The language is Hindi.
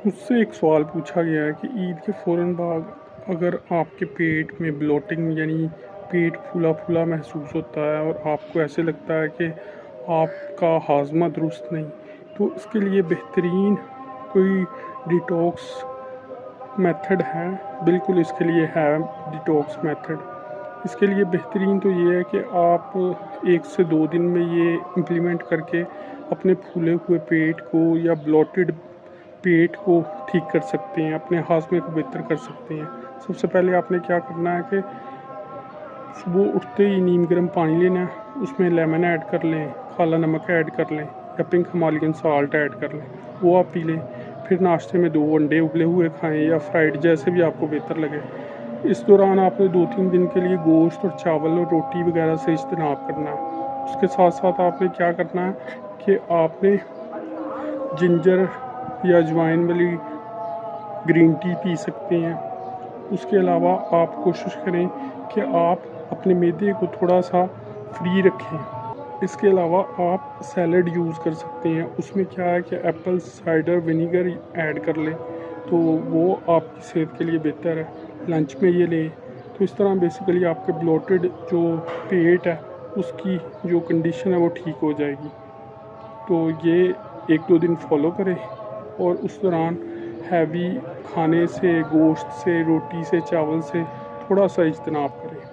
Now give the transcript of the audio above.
मुझसे एक सवाल पूछा गया है कि ईद के फ़ौरन बाद अगर आपके पेट में ब्लोटिंग यानी पेट फूला फूला महसूस होता है और आपको ऐसे लगता है कि आपका हाजमा दुरुस्त नहीं, तो इसके लिए बेहतरीन कोई डिटॉक्स मेथड है। बिल्कुल इसके लिए है डिटॉक्स मेथड। इसके लिए बेहतरीन तो ये है कि आप 1 से 2 दिन में ये इम्प्लीमेंट करके अपने फूले हुए पेट को या ब्लोटेड पेट को ठीक कर सकते हैं, अपने हाजमे को बेहतर कर सकते हैं। सबसे पहले आपने क्या करना है कि सुबह उठते ही नीम गर्म पानी लेना है, उसमें लेमन ऐड कर लें, काला नमक ऐड कर लें या पिंक हिमालयन साल्ट ऐड कर लें, वो आप पी लें। फिर नाश्ते में 2 अंडे उबले हुए खाएं या फ्राइड, जैसे भी आपको बेहतर लगे। इस दौरान आपने 2-3 दिन के लिए गोश्त और चावल और रोटी वगैरह से इज्तनाब करना है। उसके साथ साथ आपने क्या करना है कि आपने जिंजर या अजवाइन वाली ग्रीन टी पी सकते हैं। उसके अलावा आप कोशिश करें कि आप अपने मैदे को थोड़ा सा फ्री रखें। इसके अलावा आप सैलड यूज़ कर सकते हैं, उसमें क्या है कि एप्पल साइडर विनीगर ऐड कर लें, तो वो आपकी सेहत के लिए बेहतर है। लंच में ये लें, तो इस तरह बेसिकली आपके ब्लोटेड जो पेट है उसकी जो कंडीशन है वो ठीक हो जाएगी। तो ये 1-2 दिन फॉलो करें और उस दौरान हैवी खाने से, गोश्त से, रोटी से, चावल से थोड़ा सा इज्तनाब करें।